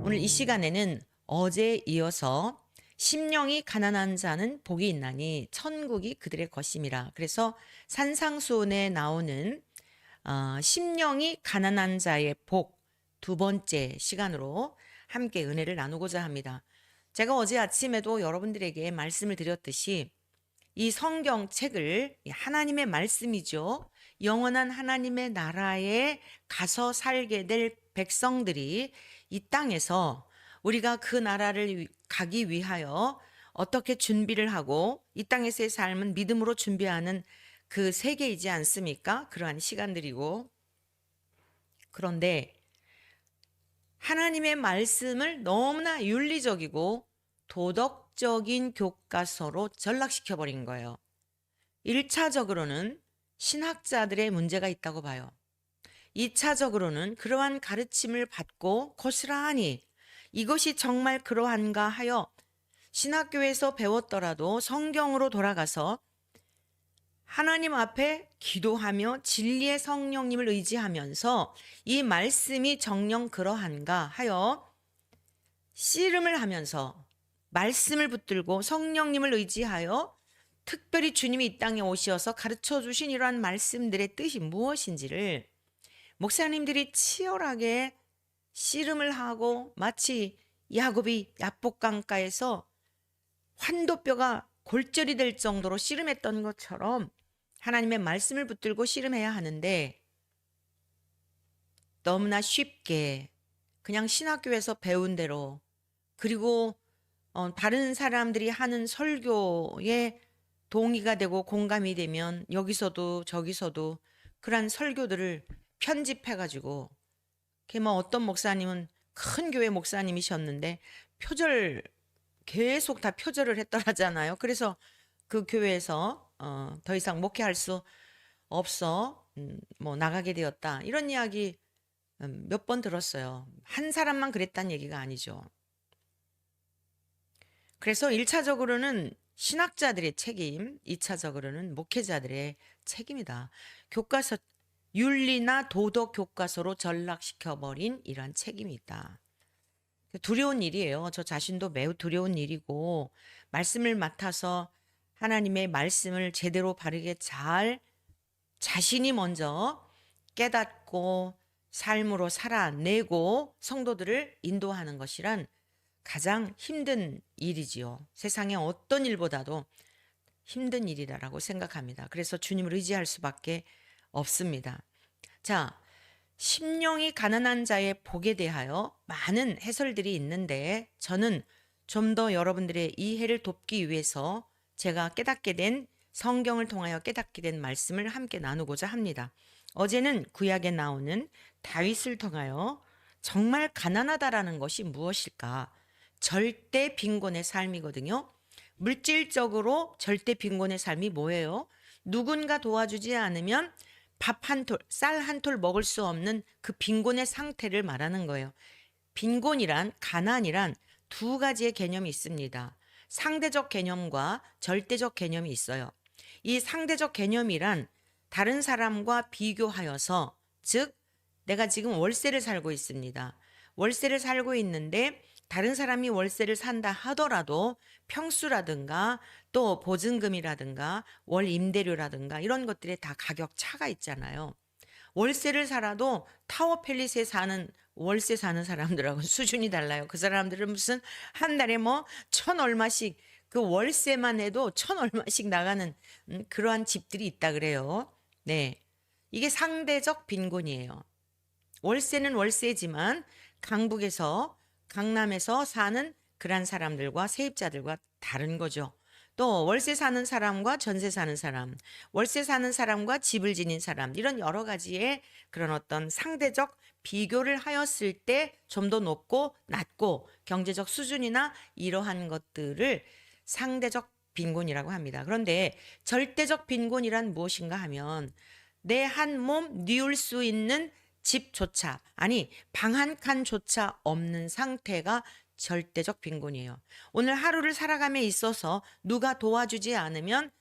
오늘 이 시간에는 어제에 이어서 심령이 가난한 자는 복이 있나니 천국이 그들의 것임이라. 그래서 산상수훈에 나오는 심령이 가난한 자의 복 두 번째 시간으로 함께 은혜를 나누고자 합니다. 제가 어제 아침에도 여러분들에게 말씀을 드렸듯이 이 성경책을 하나님의 말씀이죠. 영원한 하나님의 나라에 가서 살게 될 백성들이 이 땅에서 우리가 그 나라를 가기 위하여 어떻게 준비를 하고 이 땅에서의 삶은 믿음으로 준비하는 그 세계이지 않습니까? 그러한 시간들이고, 그런데 하나님의 말씀을 너무나 윤리적이고 도덕적인 교과서로 전락시켜버린 거예요. 1차적으로는 신학자들의 문제가 있다고 봐요. 2차적으로는 그러한 가르침을 받고 고스란히 이것이 정말 그러한가 하여 신학교에서 배웠더라도 성경으로 돌아가서 하나님 앞에 기도하며 진리의 성령님을 의지하면서 이 말씀이 정녕 그러한가 하여 씨름을 하면서 말씀을 붙들고 성령님을 의지하여 특별히 주님이 이 땅에 오셔서 가르쳐 주신 이러한 말씀들의 뜻이 무엇인지를 목사님들이 치열하게 씨름을 하고 마치 야곱이 야복강가에서 환도뼈가 골절이 될 정도로 씨름했던 것처럼 하나님의 말씀을 붙들고 씨름해야 하는데, 너무나 쉽게 그냥 신학교에서 배운 대로, 그리고 다른 사람들이 하는 설교에 동의가 되고 공감이 되면 여기서도 저기서도 그런 설교들을 편집해가지고, 뭐 어떤 목사님은 큰 교회 목사님이셨는데 표절 계속 다 표절을 했더라잖아요. 그래서 그 교회에서 더 이상 목회할 수 없어 뭐 나가게 되었다, 이런 이야기 몇 번 들었어요. 한 사람만 그랬다는 얘기가 아니죠. 그래서 1차적으로는 신학자들의 책임, 2차적으로는 목회자들의 책임이다. 교과서, 윤리나 도덕 교과서로 전락시켜버린 이러한 책임이 있다. 두려운 일이에요. 저 자신도 매우 두려운 일이고, 말씀을 맡아서 하나님의 말씀을 제대로 바르게 잘 자신이 먼저 깨닫고 삶으로 살아내고 성도들을 인도하는 것이란 가장 힘든 일이지요. 세상의 어떤 일보다도 힘든 일이라고 생각합니다. 그래서 주님을 의지할 수밖에 없습니다. 자, 심령이 가난한 자의 복에 대하여 많은 해설들이 있는데, 저는 좀 더 여러분들의 이해를 돕기 위해서 제가 깨닫게 된, 성경을 통하여 깨닫게 된 말씀을 함께 나누고자 합니다. 어제는 구약에 나오는 다윗을 통하여 정말 가난하다라는 것이 무엇일까? 절대 빈곤의 삶이거든요. 물질적으로 절대 빈곤의 삶이 뭐예요? 누군가 도와주지 않으면 밥 한 톨, 쌀 한 톨 먹을 수 없는 그 빈곤의 상태를 말하는 거예요. 빈곤이란, 가난이란 두 가지의 개념이 있습니다. 상대적 개념과 절대적 개념이 있어요. 이 상대적 개념이란 다른 사람과 비교하여서, 즉 내가 지금 월세를 살고 있습니다. 월세를 살고 있는데 다른 사람이 월세를 산다 하더라도 평수라든가 또 보증금이라든가 월 임대료라든가 이런 것들에 다 가격 차가 있잖아요. 월세를 살아도 타워 팰리스에 사는, 월세 사는 사람들하고 수준이 달라요. 그 사람들은 무슨 한 달에 뭐 천 얼마씩, 그 월세만 해도 천 얼마씩 나가는 그러한 집들이 있다 그래요. 네, 이게 상대적 빈곤이에요. 월세는 월세지만 강북에서, 강남에서 사는 그런 사람들과 세입자들과 다른 거죠. 또 월세 사는 사람과 전세 사는 사람, 월세 사는 사람과 집을 지닌 사람, 이런 여러 가지의 그런 어떤 상대적 비교를 하였을 때 좀 더 높고 낮고 경제적 수준이나 이러한 것들을 상대적 빈곤이라고 합니다. 그런데 절대적 빈곤이란 무엇인가 하면, 내 한 몸 뉘울 수 있는 집조차, 아니 방 한 칸조차 없는 상태가 절대적 빈곤이에요. 오늘 하루를 살아감에 있어서 누가 도와주지 않으면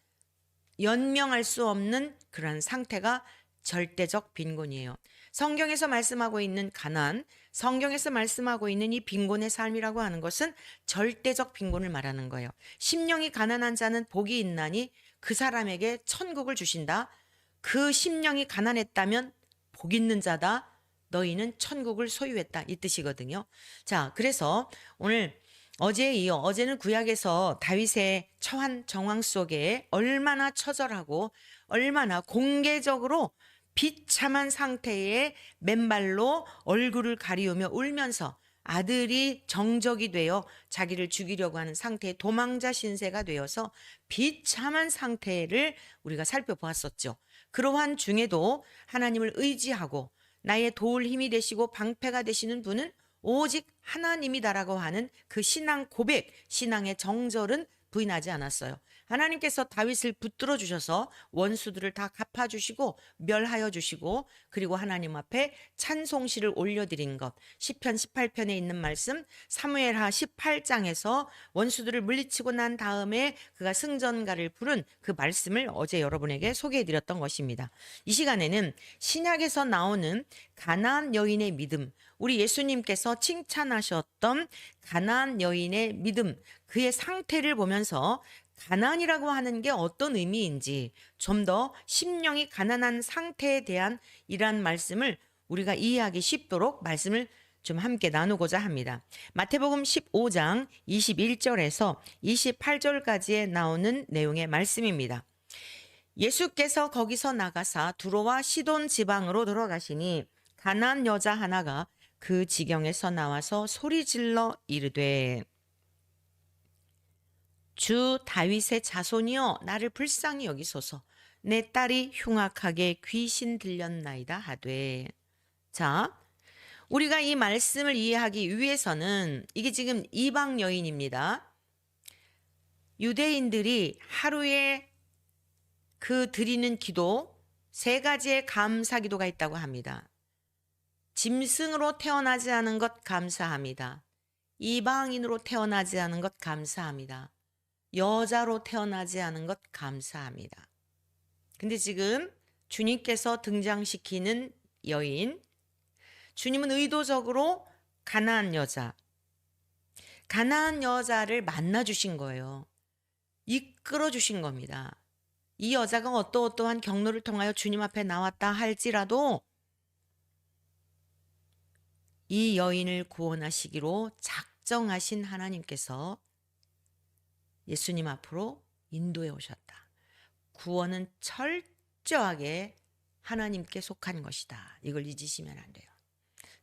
연명할 수 없는 그런 상태가 절대적 빈곤이에요. 성경에서 말씀하고 있는 가난, 성경에서 말씀하고 있는 이 빈곤의 삶이라고 하는 것은 절대적 빈곤을 말하는 거예요. 심령이 가난한 자는 복이 있나니 그 사람에게 천국을 주신다. 그 심령이 가난했다면 복 있는 자다. 너희는 천국을 소유했다. 이 뜻이거든요. 자, 그래서 오늘 어제에 이어 어제는 구약에서 다윗의 처한 정황 속에 얼마나 처절하고 얼마나 공개적으로 비참한 상태에 맨발로 얼굴을 가리우며 울면서 아들이 정적이 되어 자기를 죽이려고 하는 상태의 도망자 신세가 되어서 비참한 상태를 우리가 살펴보았었죠. 그러한 중에도 하나님을 의지하고 나의 도울 힘이 되시고 방패가 되시는 분은 오직 하나님이다라고 하는 그 신앙 고백, 신앙의 정절은 부인하지 않았어요. 하나님께서 다윗을 붙들어 주셔서 원수들을 다 갚아주시고 멸하여 주시고 그리고 하나님 앞에 찬송시를 올려드린 것, 시편 18편에 있는 말씀, 사무엘하 18장에서 원수들을 물리치고 난 다음에 그가 승전가를 부른 그 말씀을 어제 여러분에게 소개해드렸던 것입니다. 이 시간에는 신약에서 나오는 가나안 여인의 믿음, 우리 예수님께서 칭찬하셨던 가나안 여인의 믿음, 그의 상태를 보면서 가난이라고 하는 게 어떤 의미인지 좀 더 심령이 가난한 상태에 대한 이러한 말씀을 우리가 이해하기 쉽도록 말씀을 좀 함께 나누고자 합니다. 마태복음 15장 21절에서 28절까지에 나오는 내용의 말씀입니다. 예수께서 거기서 나가사 두로와 시돈 지방으로 들어가시니 가나안 여자 하나가 그 지경에서 나와서 소리질러 이르되 주 다윗의 자손이여 나를 불쌍히 여기소서 내 딸이 흉악하게 귀신 들렸나이다 하되. 자, 우리가 이 말씀을 이해하기 위해서는 이게 지금 이방 여인입니다. 유대인들이 하루에 그 드리는 기도 3가지의 감사 기도가 있다고 합니다. 짐승으로 태어나지 않은 것 감사합니다. 이방인으로 태어나지 않은 것 감사합니다. 여자로 태어나지 않은 것 감사합니다. 근데 지금 주님께서 등장시키는 여인, 주님은 의도적으로 가나안 여자를 만나주신 거예요. 이끌어 주신 겁니다. 이 여자가 어떠한 경로를 통하여 주님 앞에 나왔다 할지라도 이 여인을 구원하시기로 작정하신 하나님께서 예수님 앞으로 인도해 오셨다. 구원은 철저하게 하나님께 속한 것이다. 이걸 잊으시면 안 돼요.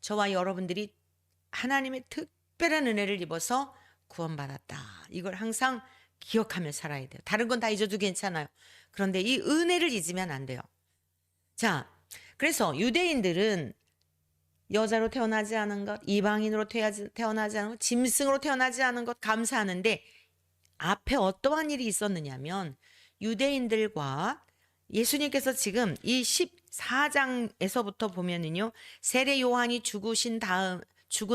저와 여러분들이 하나님의 특별한 은혜를 입어서 구원받았다. 이걸 항상 기억하며 살아야 돼요. 다른 건 다 잊어도 괜찮아요. 그런데 이 은혜를 잊으면 안 돼요. 자, 그래서 유대인들은 여자로 태어나지 않은 것, 이방인으로 태어나지 않은 것, 짐승으로 태어나지 않은 것 감사하는데 앞에 어떠한 일이 있었느냐면 유대인들과 예수님께서 지금 이 14장에서부터 보면은요, 세례 요한이 죽은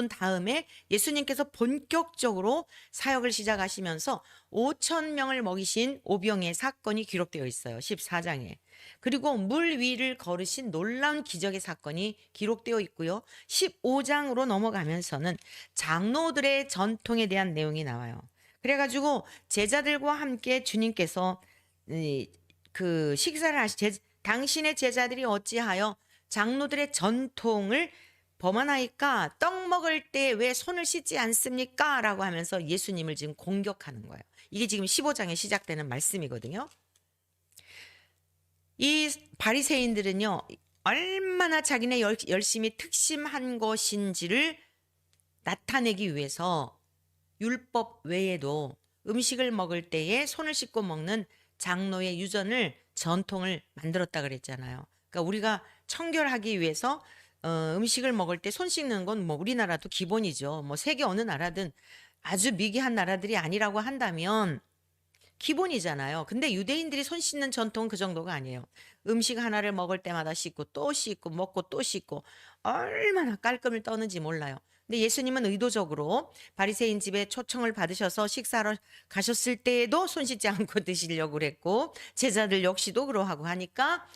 다음에 예수님께서 본격적으로 사역을 시작하시면서 5,000명을 먹이신 오병의 사건이 기록되어 있어요. 14장에. 그리고 물 위를 걸으신 놀라운 기적의 사건이 기록되어 있고요. 15장으로 넘어가면서는 장로들의 전통에 대한 내용이 나와요. 그래가지고 제자들과 함께 주님께서 그 식사를 당신의 제자들이 어찌하여 장로들의 전통을 범하나이까? 떡 먹을 때 왜 손을 씻지 않습니까? 라고 하면서 예수님을 지금 공격하는 거예요. 이게 지금 15장에 시작되는 말씀이거든요. 이 바리새인들은요, 얼마나 자기네 열심히 특심한 것인지를 나타내기 위해서 율법 외에도 음식을 먹을 때에 손을 씻고 먹는 장로의 유전을 전통을 만들었다 그랬잖아요. 그러니까 우리가 청결하기 위해서 음식을 먹을 때 손 씻는 건 뭐 우리나라도 기본이죠. 뭐 세계 어느 나라든 아주 미개한 나라들이 아니라고 한다면 기본이잖아요. 근데 유대인들이 손 씻는 전통은 그 정도가 아니에요. 음식 하나를 먹을 때마다 씻고 또 씻고 먹고 또 씻고 얼마나 깔끔을 떠는지 몰라요. 근데 예수님은 의도적으로 바리새인 집에 초청을 받으셔서 식사를 가셨을 때에도 손 씻지 않고 드시려고 그랬고 제자들 역시도 그러하고 하니까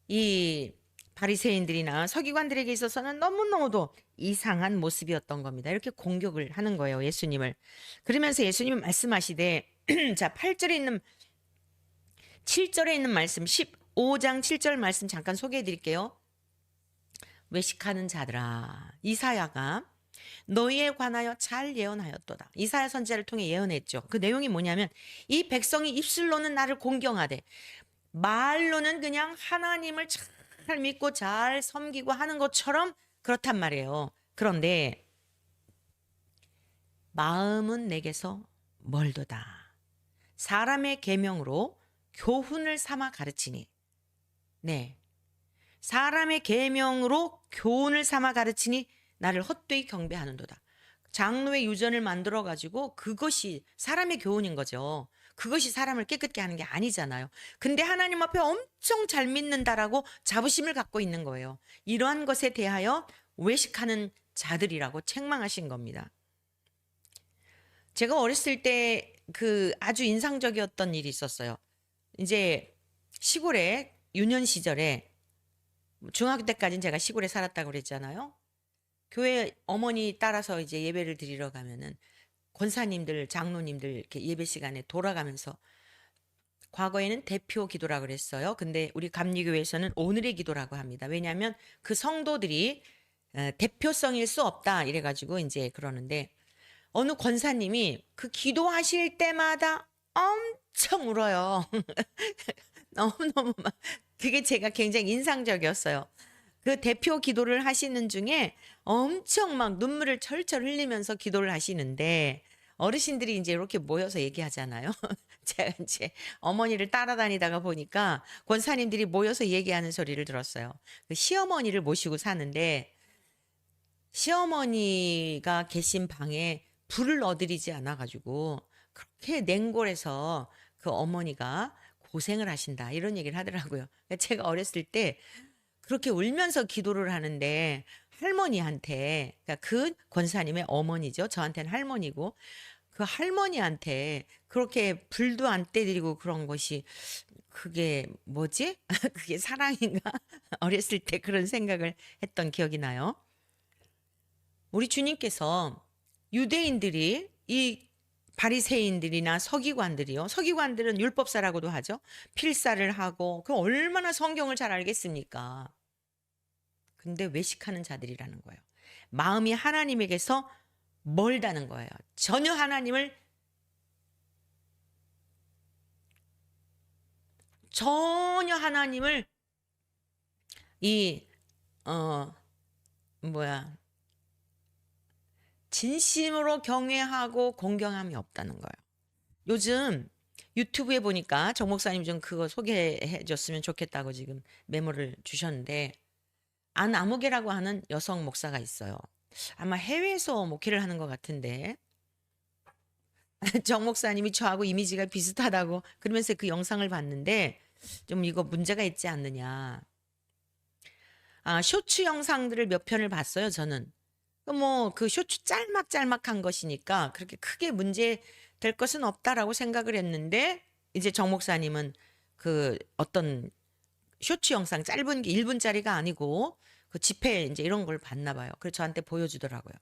이 바리새인들이나 서기관들에게 있어서는 너무너무도 이상한 모습이었던 겁니다. 이렇게 공격을 하는 거예요, 예수님을. 그러면서 예수님은 말씀하시되 자, 8절에 있는 7절에 있는 말씀 15장 7절 말씀 잠깐 소개해 드릴게요. 외식하는 자들아, 이사야가 너희에 관하여 잘 예언하였도다. 이사야 선지자를 통해 예언했죠. 그 내용이 뭐냐면 이 백성이 입술로는 나를 공경하되 말로는 그냥 하나님을 잘 믿고 잘 섬기고 하는 것처럼 그렇단 말이에요. 그런데 마음은 내게서 멀도다. 사람의 계명으로 교훈을 삼아 가르치니. 네. 사람의 계명으로 교훈을 삼아 가르치니 나를 헛되이 경배하는도다. 장로의 유전을 만들어 가지고 그것이 사람의 교훈인 거죠. 그것이 사람을 깨끗게 하는 게 아니잖아요. 근데 하나님 앞에 엄청 잘 믿는다라고 자부심을 갖고 있는 거예요. 이러한 것에 대하여 외식하는 자들이라고 책망하신 겁니다. 제가 어렸을 때 그 아주 인상적이었던 일이 있었어요. 이제 시골에 유년 시절에 중학교 때까지는 제가 시골에 살았다고 그랬잖아요. 교회 어머니 따라서 이제 예배를 드리러 가면은 권사님들, 장로님들 이렇게 예배 시간에 돌아가면서 과거에는 대표 기도라고 그랬어요. 근데 우리 감리교회에서는 오늘의 기도라고 합니다. 왜냐하면 그 성도들이 대표성일 수 없다 이래가지고 이제 그러는데 어느 권사님이 그 기도하실 때마다 엄청 울어요. 너무너무 막 그게 제가 굉장히 인상적이었어요. 그 대표 기도를 하시는 중에 엄청 막 눈물을 철철 흘리면서 기도를 하시는데 어르신들이 이제 이렇게 모여서 얘기하잖아요. 제가 이제 어머니를 따라다니다가 보니까 권사님들이 모여서 얘기하는 소리를 들었어요. 그 시어머니를 모시고 사는데 시어머니가 계신 방에 불을 넣어드리지 않아가지고 그렇게 냉골에서 그 어머니가 고생을 하신다 이런 얘기를 하더라고요. 제가 어렸을 때 그렇게 울면서 기도를 하는데 할머니한테 그러니까 그 권사님의 어머니죠. 저한테는 할머니고 그 할머니한테 그렇게 불도 안 떼드리고 그런 것이 그게 뭐지? 그게 사랑인가? 어렸을 때 그런 생각을 했던 기억이 나요. 우리 주님께서 유대인들이 이 바리새인들이나 서기관들이요. 서기관들은 율법사라고도 하죠. 필사를 하고 그 얼마나 성경을 잘 알겠습니까? 근데 외식하는 자들이라는 거예요. 마음이 하나님에게서 멀다는 거예요. 전혀 하나님을 이 뭐야 진심으로 경외하고 공경함이 없다는 거예요. 요즘 유튜브에 보니까 정 목사님 좀 그거 소개해 줬으면 좋겠다고 지금 메모를 주셨는데 안아무개라고 하는 여성 목사가 있어요. 아마 해외에서 목회를 하는 것 같은데 정 목사님이 저하고 이미지가 비슷하다고 그러면서 그 영상을 봤는데 좀 이거 문제가 있지 않느냐. 쇼츠 영상들을 몇 편을 봤어요, 저는. 뭐 그 쇼츠 짤막짤막한 것이니까 그렇게 크게 문제 될 것은 없다라고 생각을 했는데 이제 정 목사님은 그 어떤 쇼츠 영상 짧은 게 1분짜리가 아니고 그 집회 이제 이런 걸 봤나 봐요. 그래서 저한테 보여주더라고요.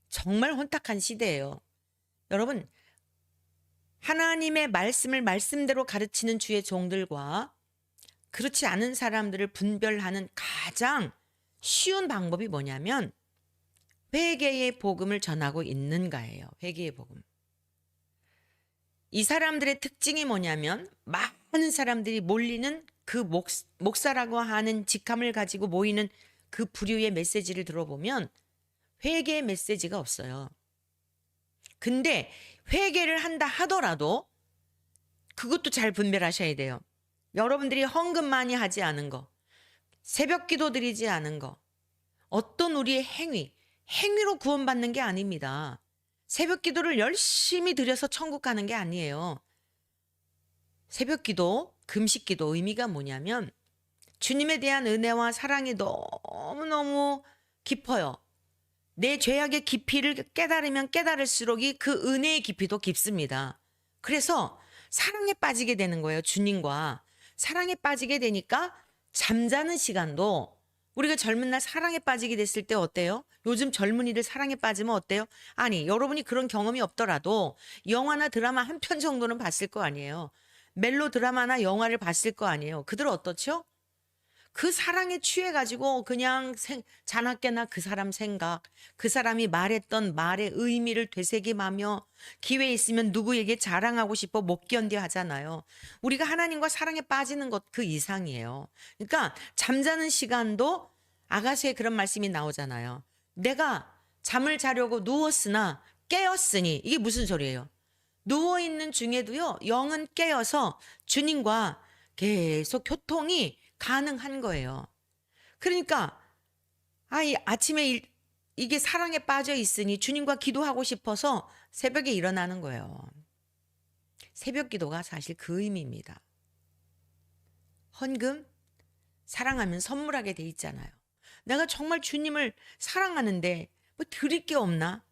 정말 혼탁한 시대예요. 여러분, 하나님의 말씀을 말씀대로 가르치는 주의 종들과 그렇지 않은 사람들을 분별하는 가장 쉬운 방법이 뭐냐면 회개의 복음을 전하고 있는가예요. 회개의 복음. 이 사람들의 특징이 뭐냐면 많은 사람들이 몰리는 그 목사라고 하는 직함을 가지고 모이는 그 부류의 메시지를 들어보면 회개의 메시지가 없어요. 근데 회개를 한다 하더라도 그것도 잘 분별하셔야 돼요. 여러분들이 헌금 많이 하지 않은 거, 새벽 기도 드리지 않은 거, 어떤 우리의 행위로 구원받는 게 아닙니다. 새벽 기도를 열심히 드려서 천국 가는 게 아니에요. 새벽 기도, 금식 기도 의미가 뭐냐면 주님에 대한 은혜와 사랑이 너무너무 깊어요. 내 죄악의 깊이를 깨달으면 깨달을수록 그 은혜의 깊이도 깊습니다. 그래서 사랑에 빠지게 되는 거예요. 주님과. 사랑에 빠지게 되니까 잠자는 시간도 우리가 젊은 날 사랑에 빠지게 됐을 때 어때요? 요즘 젊은이들 사랑에 빠지면 어때요? 아니, 여러분이 그런 경험이 없더라도 영화나 드라마 한 편 정도는 봤을 거 아니에요. 멜로 드라마나 영화를 봤을 거 아니에요. 그들 어떻죠? 그 사랑에 취해가지고 그냥 자나깨나 그 사람 생각, 그 사람이 말했던 말의 의미를 되새김하며 기회 있으면 누구에게 자랑하고 싶어 못 견뎌 하잖아요. 우리가 하나님과 사랑에 빠지는 것 그 이상이에요. 그러니까 잠자는 시간도 아가서에 그런 말씀이 나오잖아요. 내가 잠을 자려고 누웠으나 깨었으니 이게 무슨 소리예요? 누워있는 중에도요, 영은 깨어서 주님과 계속 교통이 가능한 거예요. 그러니까, 아침에 이게 사랑에 빠져 있으니 주님과 기도하고 싶어서 새벽에 일어나는 거예요. 새벽 기도가 사실 그 의미입니다. 헌금, 사랑하면 선물하게 돼 있잖아요. 내가 정말 주님을 사랑하는데 뭐 드릴 게 없나?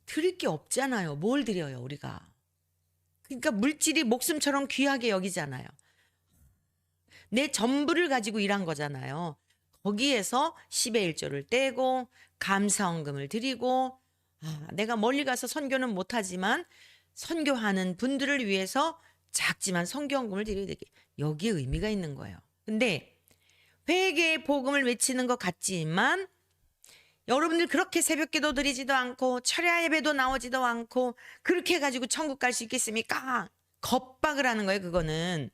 드릴 게 없잖아요. 뭘 드려요, 우리가? 그러니까 물질이 목숨처럼 귀하게 여기잖아요. 내 전부를 가지고 일한 거잖아요. 거기에서 10의 1조를 떼고 감사헌금을 드리고 내가 멀리 가서 선교는 못하지만 선교하는 분들을 위해서 작지만 선교헌금을 드려야 되게 여기에 의미가 있는 거예요. 근데 회개의 복음을 외치는 것 같지만 여러분들 그렇게 새벽기도 드리지도 않고 철야 예배도 나오지도 않고 그렇게 해가지고 천국 갈 수 있겠습니까? 겁박을 하는 거예요. 그거는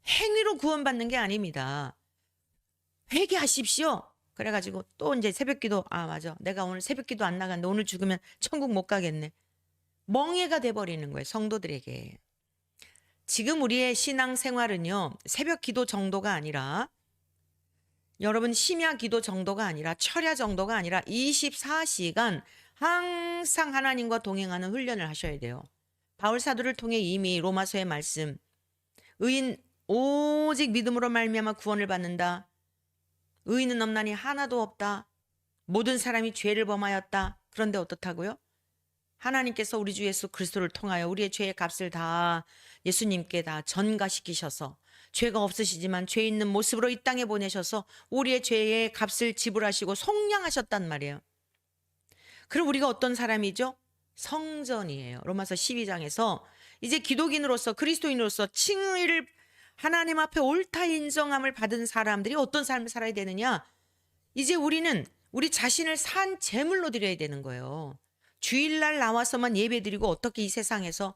행위로 구원받는 게 아닙니다. 회개하십시오. 그래가지고 또 이제 새벽기도 맞아 내가 오늘 새벽기도 안 나갔는데 오늘 죽으면 천국 못 가겠네. 멍해가 돼버리는 거예요. 성도들에게. 지금 우리의 신앙생활은요. 새벽기도 정도가 아니라 여러분 심야 기도 정도가 아니라 철야 정도가 아니라 24시간 항상 하나님과 동행하는 훈련을 하셔야 돼요. 바울 사도를 통해 이미 로마서의 말씀 의인 오직 믿음으로 말미암아 구원을 받는다. 의인은 없나니 하나도 없다. 모든 사람이 죄를 범하였다. 그런데 어떻다고요? 하나님께서 우리 주 예수 그리스도를 통하여 우리의 죄의 값을 다 예수님께 다 전가시키셔서 죄가 없으시지만 죄 있는 모습으로 이 땅에 보내셔서 우리의 죄의 값을 지불하시고 속량하셨단 말이에요. 그럼 우리가 어떤 사람이죠? 성전이에요. 로마서 12장에서 이제 기독인으로서 그리스도인으로서 칭의를 하나님 앞에 옳다 인정함을 받은 사람들이 어떤 삶을 살아야 되느냐? 이제 우리는 우리 자신을 산 제물로 드려야 되는 거예요. 주일날 나와서만 예배드리고 어떻게 이 세상에서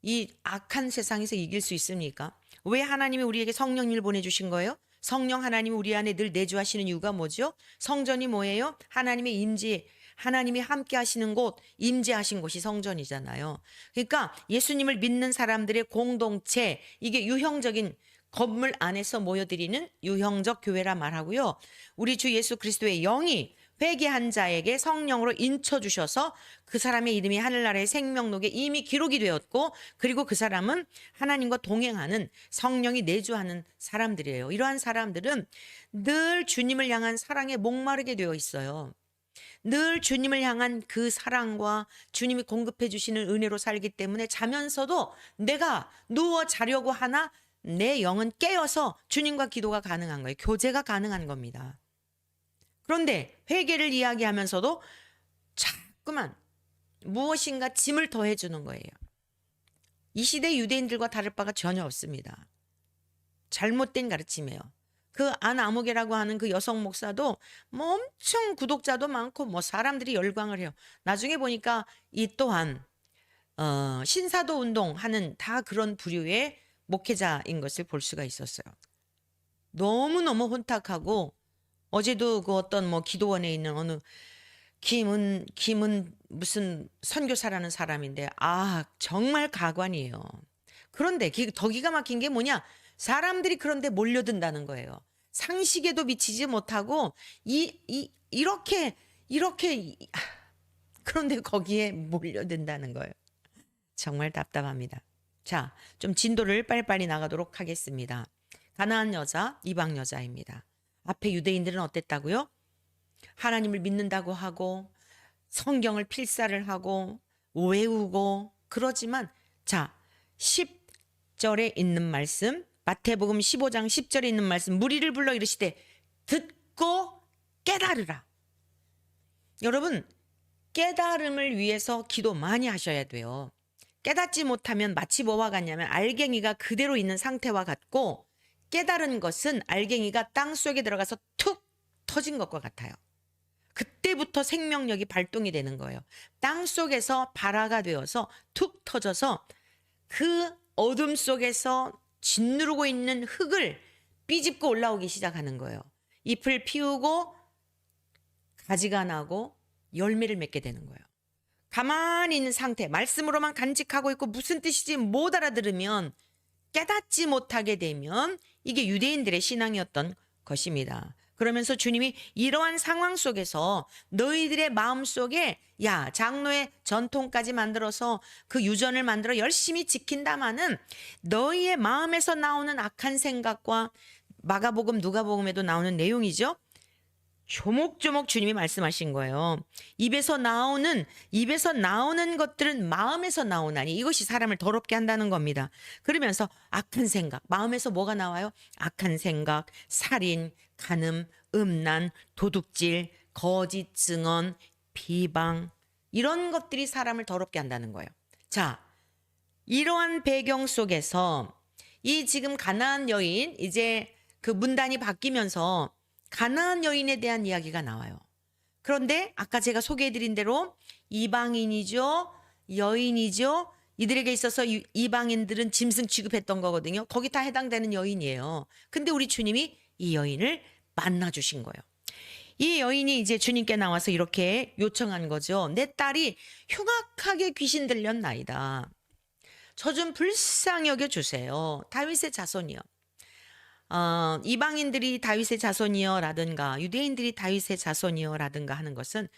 이 악한 세상에서 이길 수 있습니까? 왜 하나님이 우리에게 성령님을 보내주신 거예요? 성령 하나님이 우리 안에 늘 내주하시는 이유가 뭐죠? 성전이 뭐예요? 하나님의 임재, 하나님이 함께 하시는 곳, 임재하신 곳이 성전이잖아요. 그러니까 예수님을 믿는 사람들의 공동체, 이게 유형적인 건물 안에서 모여드리는 유형적 교회라 말하고요. 우리 주 예수 그리스도의 영이 회개한 자에게 성령으로 인쳐주셔서 그 사람의 이름이 하늘나라의 생명록에 이미 기록이 되었고 그리고 그 사람은 하나님과 동행하는 성령이 내주하는 사람들이에요. 이러한 사람들은 늘 주님을 향한 사랑에 목마르게 되어 있어요. 늘 주님을 향한 그 사랑과 주님이 공급해 주시는 은혜로 살기 때문에 자면서도 내가 누워 자려고 하나 내 영은 깨어서 주님과 기도가 가능한 거예요. 교제가 가능한 겁니다. 그런데 회개를 이야기하면서도 자꾸만 무엇인가 짐을 더해주는 거예요. 이 시대 유대인들과 다를 바가 전혀 없습니다. 잘못된 가르침이에요. 그 안 아무개라고 하는 그 여성 목사도 뭐 엄청 구독자도 많고 뭐 사람들이 열광을 해요. 나중에 보니까 이 또한 신사도 운동하는 다 그런 부류의 목회자인 것을 볼 수가 있었어요. 너무너무 혼탁하고 어제도 그 어떤 뭐 기도원에 있는 어느 김은 무슨 선교사라는 사람인데 정말 가관이에요. 그런데 더 기가 막힌 게 뭐냐? 사람들이 그런데 몰려든다는 거예요. 상식에도 미치지 못하고 이렇게 그런데 거기에 몰려든다는 거예요. 정말 답답합니다. 자, 좀 진도를 빨리빨리 나가도록 하겠습니다. 가나안 여자, 이방 여자입니다. 앞에 유대인들은 어땠다고요? 하나님을 믿는다고 하고 성경을 필사를 하고 외우고 그러지만 자 10절에 있는 말씀, 마태복음 15장 10절에 있는 말씀, 무리를 불러 이르시되 듣고 깨달으라. 여러분, 깨달음을 위해서 기도 많이 하셔야 돼요. 깨닫지 못하면 마치 뭐와 같냐면 알갱이가 그대로 있는 상태와 같고, 깨달은 것은 알갱이가 땅 속에 들어가서 툭 터진 것과 같아요. 그때부터 생명력이 발동이 되는 거예요. 땅 속에서 발화가 되어서 툭 터져서 그 어둠 속에서 짓누르고 있는 흙을 삐집고 올라오기 시작하는 거예요. 잎을 피우고 가지가 나고 열매를 맺게 되는 거예요. 가만히 있는 상태, 말씀으로만 간직하고 있고 무슨 뜻인지 못 알아들으면, 깨닫지 못하게 되면 이게 유대인들의 신앙이었던 것입니다. 그러면서 주님이 이러한 상황 속에서 너희들의 마음속에 야, 장로의 전통까지 만들어서 그 유전을 만들어 열심히 지킨다마는 너희의 마음에서 나오는 악한 생각과, 마가복음 누가복음에도 나오는 내용이죠. 조목조목 주님이 말씀하신 거예요. 입에서 나오는 것들은 마음에서 나오나니 이것이 사람을 더럽게 한다는 겁니다. 그러면서 악한 생각, 마음에서 뭐가 나와요? 악한 생각, 살인, 간음, 음란, 도둑질, 거짓 증언, 비방, 이런 것들이 사람을 더럽게 한다는 거예요. 자, 이러한 배경 속에서 이 지금 가나안 여인, 이제 그 문단이 바뀌면서 가나안 여인에 대한 이야기가 나와요. 그런데 아까 제가 소개해드린 대로 이방인이죠, 여인이죠. 이들에게 있어서 이방인들은 짐승 취급했던 거거든요. 거기 다 해당되는 여인이에요. 근데 우리 주님이 이 여인을 만나주신 거예요. 이 여인이 이제 주님께 나와서 이렇게 요청한 거죠. 내 딸이 흉악하게 귀신 들렸나이다. 저 좀 불쌍히 여겨 주세요. 다윗의 자손이요. 이방인들이 다윗의 자손이여라든가 유대인들이 다윗의 자손이여라든가 하는 것은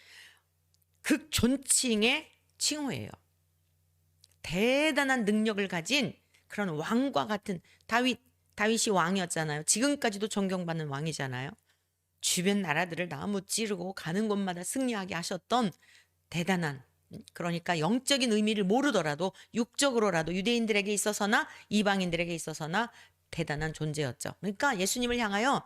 극존칭의 칭호예요. 대단한 능력을 가진 그런 왕과 같은 다윗이 왕이었잖아요. 지금까지도 존경받는 왕이잖아요. 주변 나라들을 나무 찌르고 가는 곳마다 승리하게 하셨던 대단한, 그러니까 영적인 의미를 모르더라도 육적으로라도 유대인들에게 있어서나 이방인들에게 있어서나 대단한 존재였죠. 그러니까 예수님을 향하여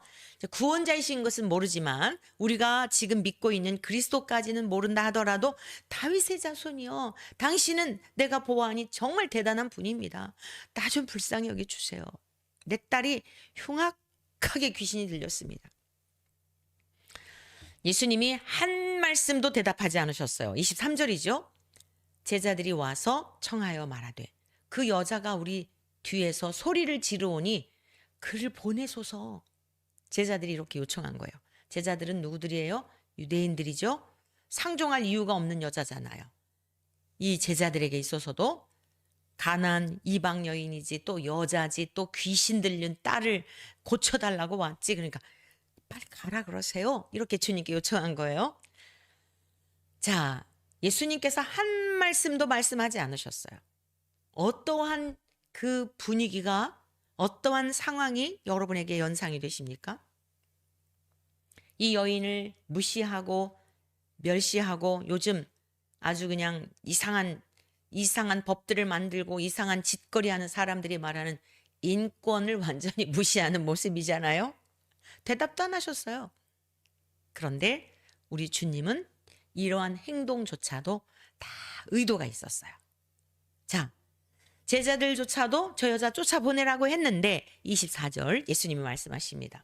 구원자이신 것은 모르지만 우리가 지금 믿고 있는 그리스도까지는 모른다 하더라도 다윗의 자손이요, 당신은 내가 보아하니 정말 대단한 분입니다. 나 좀 불쌍히 여겨주세요. 내 딸이 흉악하게 귀신이 들렸습니다. 예수님이 한 말씀도 대답하지 않으셨어요. 23절이죠. 제자들이 와서 청하여 말하되, 그 여자가 우리 뒤에서 소리를 지르오니 그를 보내소서. 제자들이 이렇게 요청한 거예요. 제자들은 누구들이에요? 유대인들이죠. 상종할 이유가 없는 여자잖아요. 이 제자들에게 있어서도 가난 이방 여인이지, 또 여자지, 또 귀신 들린 딸을 고쳐달라고 왔지. 그러니까 빨리 가라 그러세요. 이렇게 주님께 요청한 거예요. 자, 예수님께서 한 말씀도 말씀하지 않으셨어요. 어떠한 그 분위기가, 어떠한 상황이 여러분에게 연상이 되십니까? 이 여인을 무시하고 멸시하고 요즘 아주 그냥 이상한 법들을 만들고 이상한 짓거리하는 사람들이 말하는 인권을 완전히 무시하는 모습이잖아요. 대답도 안 하셨어요. 그런데 우리 주님은 이러한 행동조차도 다 의도가 있었어요. 자, 제자들조차도 저 여자 쫓아보내라고 했는데 24절 예수님이 말씀하십니다.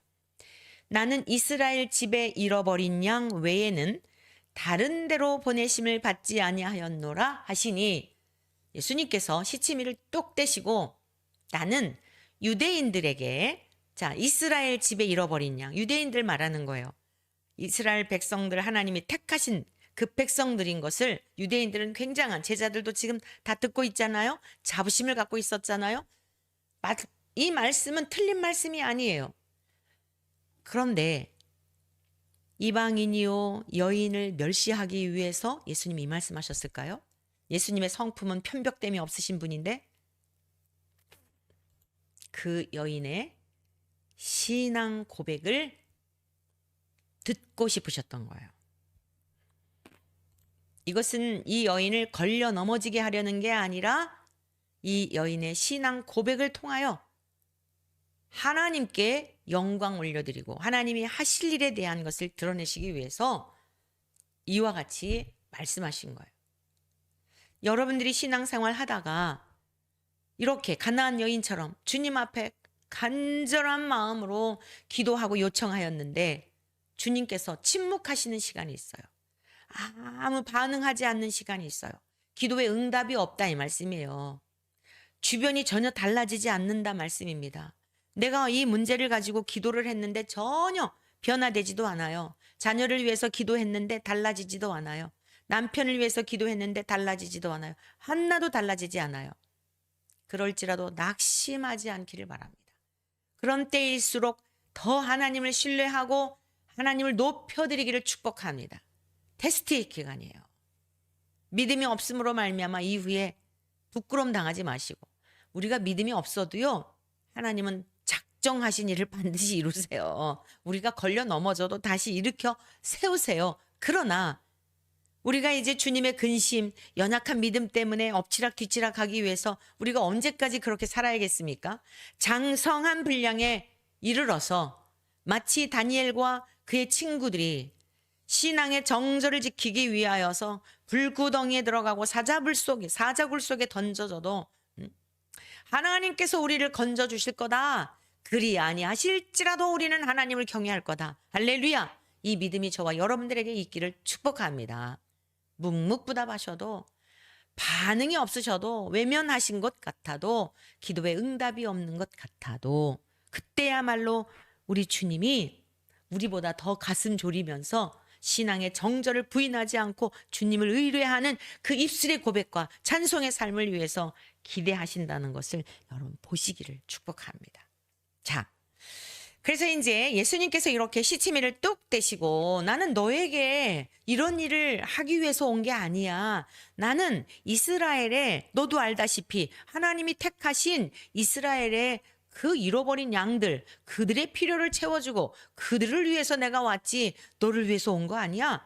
나는 이스라엘 집에 잃어버린 양 외에는 다른 데로 보내심을 받지 아니하였노라 하시니, 예수님께서 시치미를 똑 떼시고 나는 유대인들에게, 자, 이스라엘 집에 잃어버린 양, 유대인들 말하는 거예요. 이스라엘 백성들, 하나님이 택하신 그 백성들인 것을 유대인들은 굉장한, 제자들도 지금 다 듣고 있잖아요. 자부심을 갖고 있었잖아요. 이 말씀은 틀린 말씀이 아니에요. 그런데 이방인이요 여인을 멸시하기 위해서 예수님이 이 말씀하셨을까요? 예수님의 성품은 편벽됨이 없으신 분인데 그 여인의 신앙 고백을 듣고 싶으셨던 거예요. 이것은 이 여인을 걸려 넘어지게 하려는 게 아니라 이 여인의 신앙 고백을 통하여 하나님께 영광 올려드리고 하나님이 하실 일에 대한 것을 드러내시기 위해서 이와 같이 말씀하신 거예요. 여러분들이 신앙생활 하다가 이렇게 가나안 여인처럼 주님 앞에 간절한 마음으로 기도하고 요청하였는데 주님께서 침묵하시는 시간이 있어요. 아무 반응하지 않는 시간이 있어요. 기도에 응답이 없다 이 말씀이에요. 주변이 전혀 달라지지 않는다 말씀입니다. 내가 이 문제를 가지고 기도를 했는데 전혀 변화되지도 않아요. 자녀를 위해서 기도했는데 달라지지도 않아요. 남편을 위해서 기도했는데 달라지지도 않아요. 하나도 달라지지 않아요. 그럴지라도 낙심하지 않기를 바랍니다. 그런 때일수록 더 하나님을 신뢰하고 하나님을 높여드리기를 축복합니다. 테스트의 기간이에요. 믿음이 없음으로 말미암아 이후에 부끄러움 당하지 마시고 우리가 믿음이 없어도요. 하나님은 작정하신 일을 반드시 이루세요. 우리가 걸려 넘어져도 다시 일으켜 세우세요. 그러나 우리가 이제 주님의 근심, 연약한 믿음 때문에 엎치락 뒤치락 하기 위해서 우리가 언제까지 그렇게 살아야겠습니까? 장성한 분량에 이르러서 마치 다니엘과 그의 친구들이 신앙의 정절을 지키기 위하여서 불구덩이에 들어가고 사자굴 속에 던져져도 하나님께서 우리를 건져 주실 거다. 그리 아니하실지라도 우리는 하나님을 경외할 거다. 할렐루야. 이 믿음이 저와 여러분들에게 있기를 축복합니다. 묵묵부답하셔도 반응이 없으셔도 외면하신 것 같아도 기도에 응답이 없는 것 같아도 그때야말로 우리 주님이 우리보다 더 가슴 졸이면서 신앙의 정절을 부인하지 않고 주님을 의뢰하는 그 입술의 고백과 찬송의 삶을 위해서 기대하신다는 것을 여러분 보시기를 축복합니다. 자, 그래서 이제 예수님께서 이렇게 시치미를 뚝 떼시고 나는 너에게 이런 일을 하기 위해서 온 게 아니야. 나는 이스라엘에 너도 알다시피 하나님이 택하신 이스라엘의 그 잃어버린 양들 그들의 필요를 채워주고 그들을 위해서 내가 왔지 너를 위해서 온 거 아니야.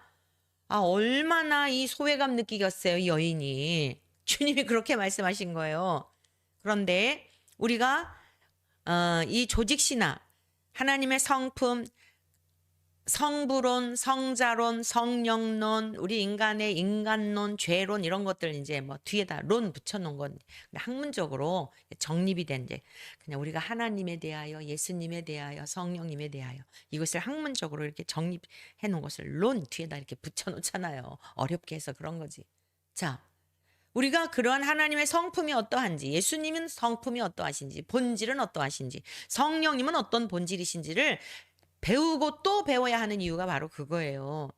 아 얼마나 이 소외감 느끼겠어요 이 여인이. 주님이 그렇게 말씀하신 거예요. 그런데 우리가 이 조직신화 하나님의 성품, 성부론, 성자론, 성령론, 우리 인간의 인간론, 죄론 이런 것들 이제 뭐 뒤에다 론 붙여놓은 건 학문적으로 정립이 된 이제 그냥 우리가 하나님에 대하여, 예수님에 대하여, 성령님에 대하여 이것을 학문적으로 이렇게 정립해 놓은 것을 론 뒤에다 이렇게 붙여놓잖아요. 어렵게 해서 그런 거지. 자, 우리가 그러한 하나님의 성품이 어떠한지, 예수님은 성품이 어떠하신지, 본질은 어떠하신지, 성령님은 어떤 본질이신지를 배우고 또 배워야 하는 이유가 바로 그거예요.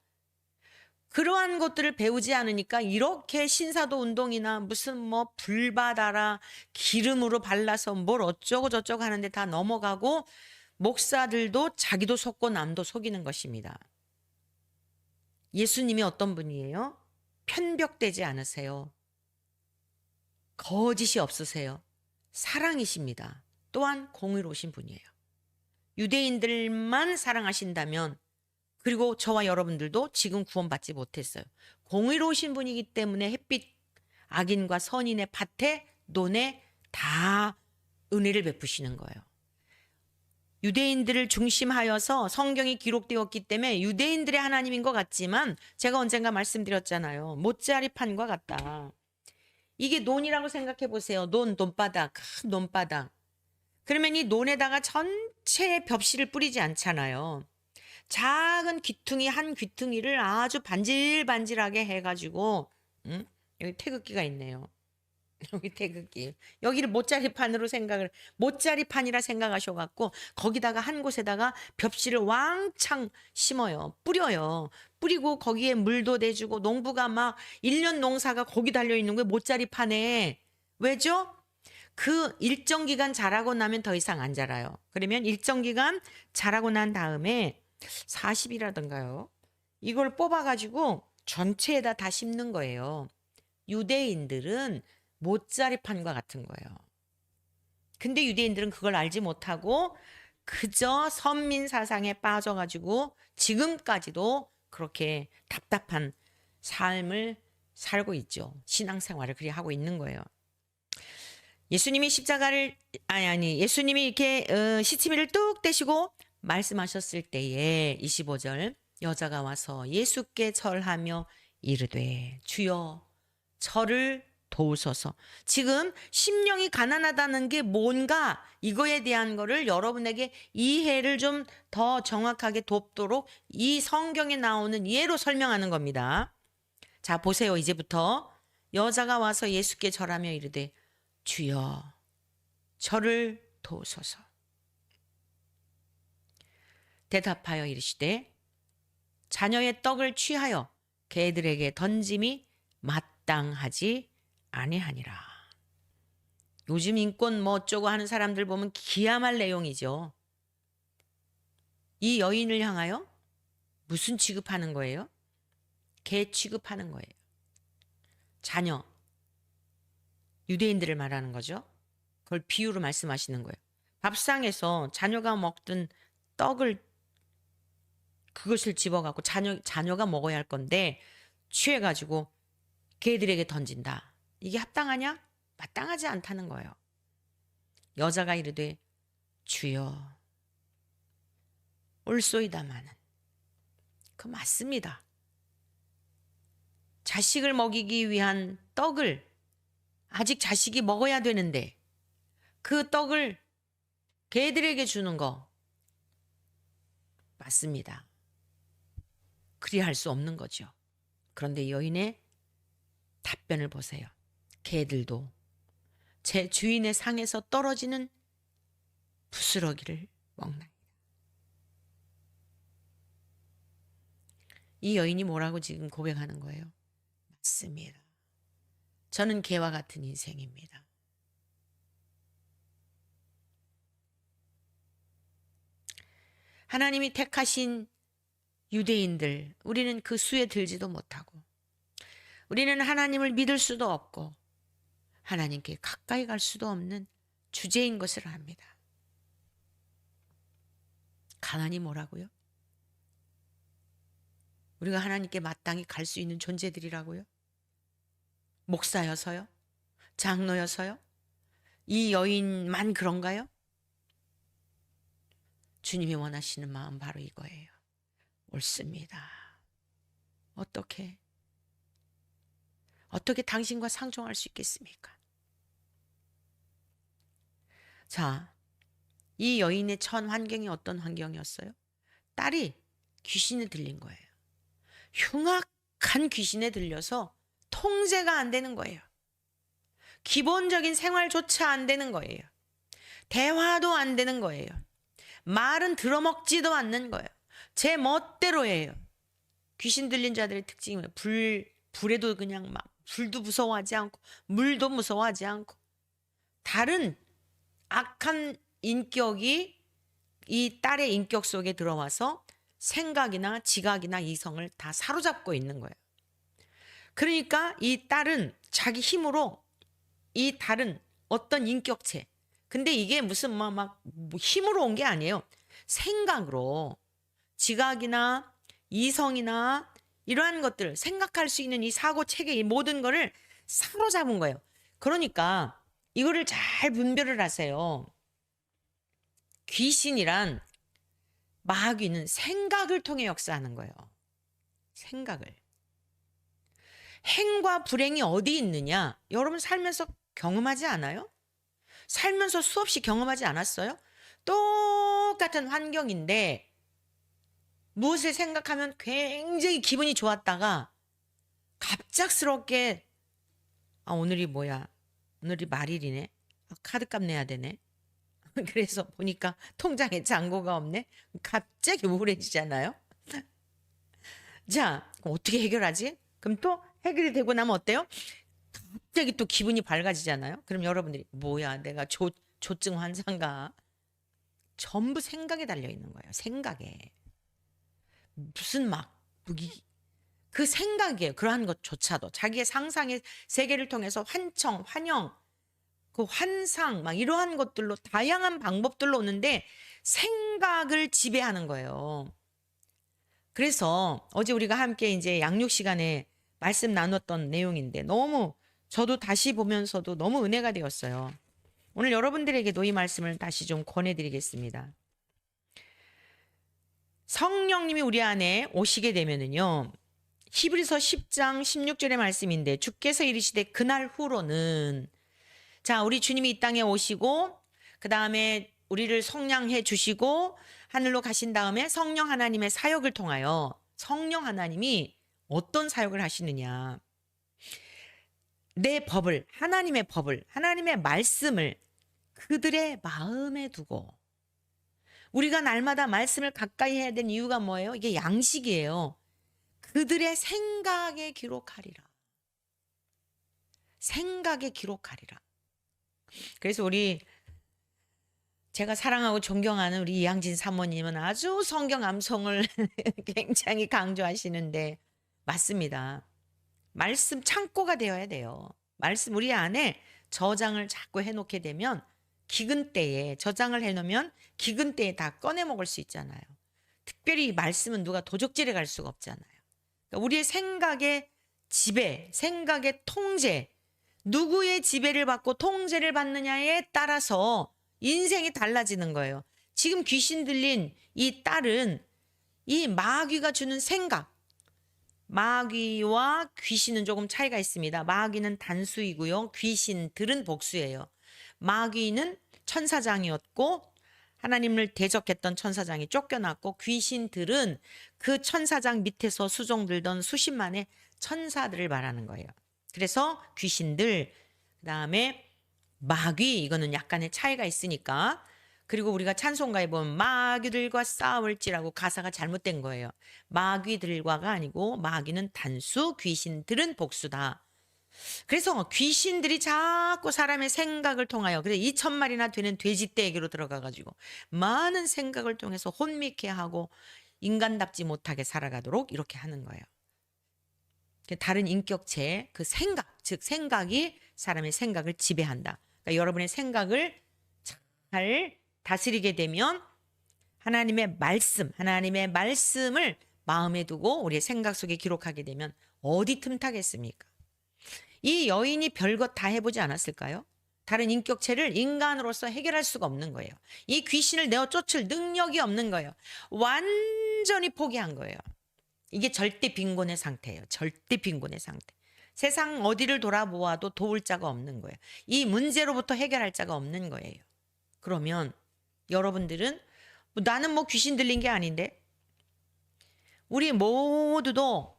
그러한 것들을 배우지 않으니까 이렇게 신사도 운동이나 무슨 뭐 불 받아라, 기름으로 발라서 뭘 어쩌고 저쩌고 하는데 다 넘어가고 목사들도 자기도 속고 남도 속이는 것입니다. 예수님이 어떤 분이에요? 편벽되지 않으세요. 거짓이 없으세요. 사랑이십니다. 또한 공의로우신 분이에요. 유대인들만 사랑하신다면 그리고 저와 여러분들도 지금 구원받지 못했어요. 공의로우신 분이기 때문에 햇빛 악인과 선인의 밭에 논에 다 은혜를 베푸시는 거예요. 유대인들을 중심하여서 성경이 기록되었기 때문에 유대인들의 하나님인 것 같지만 제가 언젠가 말씀드렸잖아요. 못자리 판과 같다. 이게 논이라고 생각해 보세요. 논바닥, 큰 논바닥. 그러면 이 논에다가 전체에 벽실을 뿌리지 않잖아요. 작은 귀퉁이 한 귀퉁이를 아주 반질반질하게 해가지고 여기 태극기가 있네요. 여기 태극기. 여기를 못자리판이라 생각하셔갖고 거기다가 한 곳에다가 벽실을 왕창 심어요. 뿌려요. 뿌리고 거기에 물도 대주고 농부가 막 1년 농사가 거기 달려있는 거예요. 못자리판에. 왜죠? 그 일정 기간 자라고 나면 더 이상 안 자라요. 그러면 일정 기간 자라고 난 다음에 40이라던가요. 이걸 뽑아가지고 전체에다 다 심는 거예요. 유대인들은 못자리판과 같은 거예요. 근데 유대인들은 그걸 알지 못하고 그저 선민 사상에 빠져가지고 지금까지도 그렇게 답답한 삶을 살고 있죠. 신앙생활을 그리 하고 있는 거예요. 예수님이 십자가를 예수님이 이렇게 시치미를 뚝 떼시고 말씀하셨을 때에 25절 여자가 와서 예수께 절하며 이르되 주여 저를 도우소서. 지금 심령이 가난하다는 게 뭔가 이거에 대한 거를 여러분에게 이해를 좀 더 정확하게 돕도록 이 성경에 나오는 예로 설명하는 겁니다. 자, 보세요. 이제부터 여자가 와서 예수께 절하며 이르되 주여 저를 도우소서. 대답하여 이르시되 자녀의 떡을 취하여 개들에게 던짐이 마땅하지 아니하니라. 요즘 인권 뭐 어쩌고 하는 사람들 보면 기함할 내용이죠. 이 여인을 향하여 무슨 취급하는 거예요? 개 취급하는 거예요. 자녀, 유대인들을 말하는 거죠. 그걸 비유로 말씀하시는 거예요. 밥상에서 자녀가 먹던 떡을 그것을 집어갖고 자녀가 먹어야 할 건데 취해가지고 개들에게 던진다. 이게 합당하냐? 마땅하지 않다는 거예요. 여자가 이르되 주여 올소이다마는 그 맞습니다. 자식을 먹이기 위한 떡을 아직 자식이 먹어야 되는데 그 떡을 개들에게 주는 거 맞습니다. 그리할 수 없는 거죠. 그런데 여인의 답변을 보세요. 개들도 제 주인의 상에서 떨어지는 부스러기를 먹나이다. 이 여인이 뭐라고 지금 고백하는 거예요? 맞습니다. 저는 개와 같은 인생입니다. 하나님이 택하신 유대인들, 우리는 그 수에 들지도 못하고 우리는 하나님을 믿을 수도 없고 하나님께 가까이 갈 수도 없는 주제인 것을 압니다. 가난이 뭐라고요? 우리가 하나님께 마땅히 갈 수 있는 존재들이라고요? 목사여서요? 장로여서요? 이 여인만 그런가요? 주님이 원하시는 마음 바로 이거예요. 옳습니다. 어떻게 당신과 상종할 수 있겠습니까? 자, 이 여인의 처한 환경이 어떤 환경이었어요? 딸이 귀신에 들린 거예요. 흉악한 귀신에 들려서 통제가 안 되는 거예요. 기본적인 생활조차 안 되는 거예요. 대화도 안 되는 거예요. 말은 들어먹지도 않는 거예요. 제 멋대로 해요. 귀신 들린 자들의 특징이 불에도 그냥 막 불도 무서워하지 않고 물도 무서워하지 않고 다른 악한 인격이 이 딸의 인격 속에 들어와서 생각이나 지각이나 이성을 다 사로잡고 있는 거예요. 그러니까 이 딸은 자기 힘으로 이 다른 어떤 인격체, 근데 이게 무슨 막 힘으로 온 게 아니에요. 생각으로 지각이나 이성이나 이러한 것들, 생각할 수 있는 이 사고 체계, 이 모든 거를 사로잡은 거예요. 그러니까 이거를 잘 분별을 하세요. 귀신이란 마귀는 생각을 통해 역사하는 거예요. 생각을. 행과 불행이 어디 있느냐? 여러분 살면서 경험하지 않아요? 살면서 수없이 경험하지 않았어요? 똑같은 환경인데 무엇을 생각하면 굉장히 기분이 좋았다가 갑작스럽게 오늘이 뭐야? 오늘이 말일이네. 카드값 내야 되네. 그래서 보니까 통장에 잔고가 없네. 갑자기 우울해지잖아요. 자, 그럼 어떻게 해결하지? 그럼 또 해결이 되고 나면 어때요? 갑자기 또 기분이 밝아지잖아요. 그럼 여러분들이 뭐야? 내가 조증 환자인가? 전부 생각에 달려 있는 거예요. 생각에. 무슨 그 생각이에요. 그러한 것조차도 자기의 상상의 세계를 통해서 환청, 환영, 그 환상 막 이러한 것들로 다양한 방법들로 오는데 생각을 지배하는 거예요. 그래서 어제 우리가 함께 이제 양육 시간에 말씀 나눴던 내용인데 너무 저도 다시 보면서도 너무 은혜가 되었어요. 오늘 여러분들에게도 이 말씀을 다시 좀 권해드리겠습니다. 성령님이 우리 안에 오시게 되면은요, 히브리서 10장 16절의 말씀인데, 주께서 이르시되 그날 후로는, 자, 우리 주님이 이 땅에 오시고 그 다음에 우리를 성량해 주시고 하늘로 가신 다음에 성령 하나님의 사역을 통하여 성령 하나님이 어떤 사역을 하시느냐, 내 법을, 하나님의 말씀을 그들의 마음에 두고, 우리가 날마다 말씀을 가까이 해야 되는 이유가 뭐예요? 이게 양식이에요. 그들의 생각에 기록하리라. 생각에 기록하리라. 그래서 제가 사랑하고 존경하는 우리 이양진 사모님은 아주 성경 암송을 굉장히 강조하시는데, 맞습니다. 말씀 창고가 되어야 돼요. 말씀 우리 안에 저장을 자꾸 해놓게 되면 기근 때에, 저장을 해놓으면 기근 때에 다 꺼내 먹을 수 있잖아요. 특별히 이 말씀은 누가 도적질해 갈 수가 없잖아요. 그러니까 우리의 생각의 지배, 생각의 통제, 누구의 지배를 받고 통제를 받느냐에 따라서 인생이 달라지는 거예요. 지금 귀신 들린 이 딸은 이 마귀가 주는 생각, 마귀와 귀신은 조금 차이가 있습니다. 마귀는 단수이고요. 귀신들은 복수예요. 마귀는 천사장이었고 하나님을 대적했던 천사장이 쫓겨났고, 귀신들은 그 천사장 밑에서 수종들던 수십만의 천사들을 말하는 거예요. 그래서 귀신들, 그다음에 마귀, 이거는 약간의 차이가 있으니까. 그리고 우리가 찬송가에 보면 마귀들과 싸울지라고 가사가 잘못된 거예요. 마귀들과가 아니고 마귀는 단수, 귀신들은 복수다. 그래서 귀신들이 자꾸 사람의 생각을 통하여, 그래서 2,000마리나 되는 돼지떼에게로 들어가가지고 많은 생각을 통해서 혼미케 하고 인간답지 못하게 살아가도록 이렇게 하는 거예요. 다른 인격체, 그 생각, 즉 생각이 사람의 생각을 지배한다. 그러니까 여러분의 생각을 잘 다스리게 되면 하나님의 말씀을 마음에 두고 우리의 생각 속에 기록하게 되면 어디 틈타겠습니까? 이 여인이 별것 다 해보지 않았을까요? 다른 인격체를 인간으로서 해결할 수가 없는 거예요. 이 귀신을 내어 쫓을 능력이 없는 거예요. 완전히 포기한 거예요. 이게 절대 빈곤의 상태예요. 절대 빈곤의 상태. 세상 어디를 돌아보아도 도울 자가 없는 거예요. 이 문제로부터 해결할 자가 없는 거예요. 그러면 여러분들은 나는 뭐 귀신 들린 게 아닌데, 우리 모두도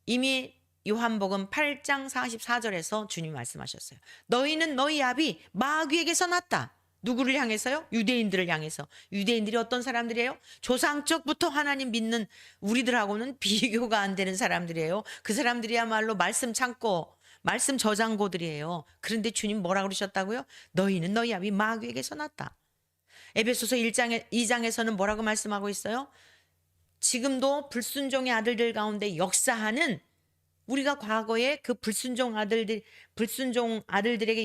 이미 요한복음 8장 44절에서 주님이 말씀하셨어요. 너희는 너희 아비 마귀에게서 났다. 누구를 향해서요? 유대인들을 향해서. 유대인들이 어떤 사람들이에요? 조상 쪽부터 하나님 믿는 우리들하고는 비교가 안 되는 사람들이에요. 그 사람들이야말로 말씀 창고, 말씀 저장고들이에요. 그런데 주님 뭐라 그러셨다고요? 너희는 너희 아비 마귀에게서 났다. 에베소서 2장에서는 뭐라고 말씀하고 있어요? 지금도 불순종의 아들들 가운데 역사하는, 우리가 과거에 그 불순종 아들들에게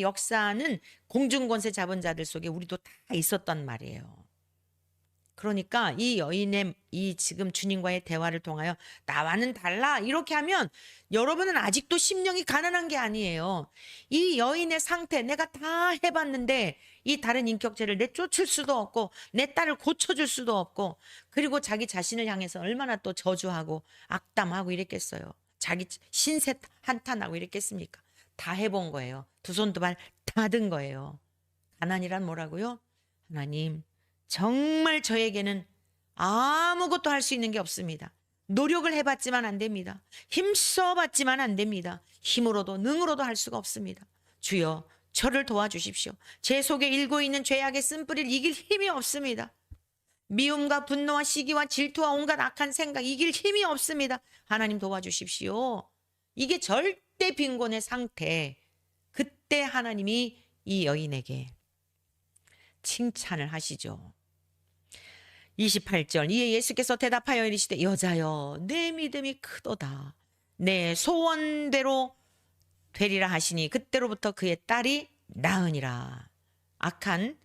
역사하는 공중권세 잡은 자들 속에 우리도 다 있었단 말이에요. 그러니까 이 여인의 이 지금 주님과의 대화를 통하여 나와는 달라 이렇게 하면 여러분은 아직도 심령이 가난한 게 아니에요. 이 여인의 상태, 내가 다 해봤는데 이 다른 인격체를 내쫓을 수도 없고 내 딸을 고쳐줄 수도 없고, 그리고 자기 자신을 향해서 얼마나 또 저주하고 악담하고 이랬겠어요. 자기 신세 한탄하고 이랬겠습니까? 다 해본 거예요. 두 손 두 발 다 든 거예요. 가난이란 뭐라고요? 하나님, 정말 저에게는 아무것도 할 수 있는 게 없습니다. 노력을 해봤지만 안 됩니다. 힘써봤지만 안 됩니다. 힘으로도 능으로도 할 수가 없습니다. 주여, 저를 도와주십시오. 제 속에 일고 있는 죄악의 쓴뿌리를 이길 힘이 없습니다. 미움과 분노와 시기와 질투와 온갖 악한 생각 이길 힘이 없습니다. 하나님 도와주십시오. 이게 절대 빈곤의 상태. 그때 하나님이 이 여인에게 칭찬을 하시죠. 28절, 이에 예수께서 대답하여 이르시되 여자여 내 믿음이 크도다. 내 소원대로 되리라 하시니 그때로부터 그의 딸이 나으니라. 악한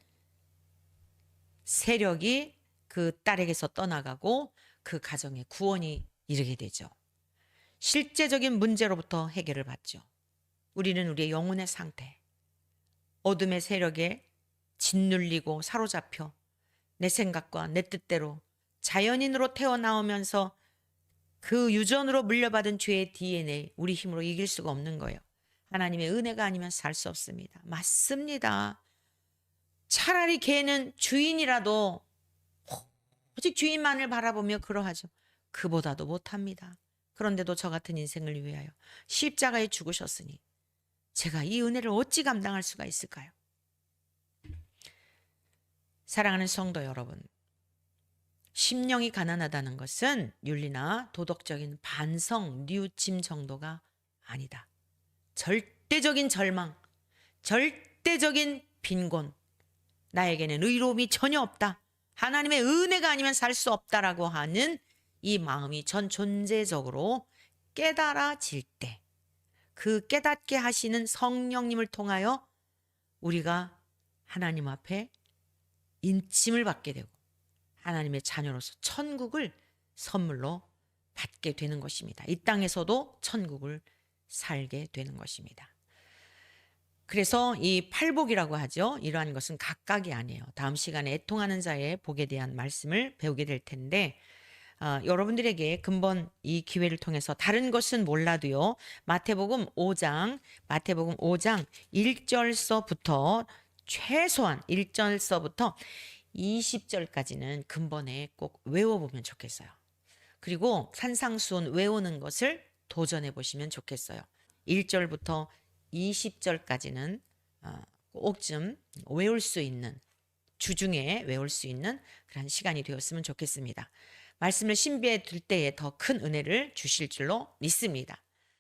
세력이 그 딸에게서 떠나가고 그 가정에 구원이 이르게 되죠. 실제적인 문제로부터 해결을 받죠. 우리는 우리의 영혼의 상태, 어둠의 세력에 짓눌리고 사로잡혀 내 생각과 내 뜻대로 자연인으로 태어나오면서 그 유전으로 물려받은 죄의 DNA, 우리 힘으로 이길 수가 없는 거예요. 하나님의 은혜가 아니면 살 수 없습니다. 맞습니다. 차라리 걔는 주인이라도 오직 주인만을 바라보며 그러하죠. 그보다도 못합니다. 그런데도 저 같은 인생을 위하여 십자가에 죽으셨으니 제가 이 은혜를 어찌 감당할 수가 있을까요? 사랑하는 성도 여러분, 심령이 가난하다는 것은 윤리나 도덕적인 반성, 뉘우침 정도가 아니다. 절대적인 절망, 절대적인 빈곤, 나에게는 의로움이 전혀 없다, 하나님의 은혜가 아니면 살 수 없다라고 하는 이 마음이 전 존재적으로 깨달아질 때, 그 깨닫게 하시는 성령님을 통하여 우리가 하나님 앞에 인침을 받게 되고 하나님의 자녀로서 천국을 선물로 받게 되는 것입니다. 이 땅에서도 천국을 살게 되는 것입니다. 그래서 이 팔복이라고 하죠. 이러한 것은 각각이 아니에요. 다음 시간에 애통하는 자의 복에 대한 말씀을 배우게 될 텐데, 여러분들에게 근본 이 기회를 통해서 다른 것은 몰라도요, 마태복음 5장 1절서부터 최소한 1절서부터 20절까지는 근본에 꼭 외워보면 좋겠어요. 그리고 산상수훈 외우는 것을 도전해 보시면 좋겠어요. 1절부터 20절까지는 꼭 좀 외울 수 있는, 주중에 외울 수 있는 그런 시간이 되었으면 좋겠습니다. 말씀을 신비해 둘 때에 더 큰 은혜를 주실 줄로 믿습니다.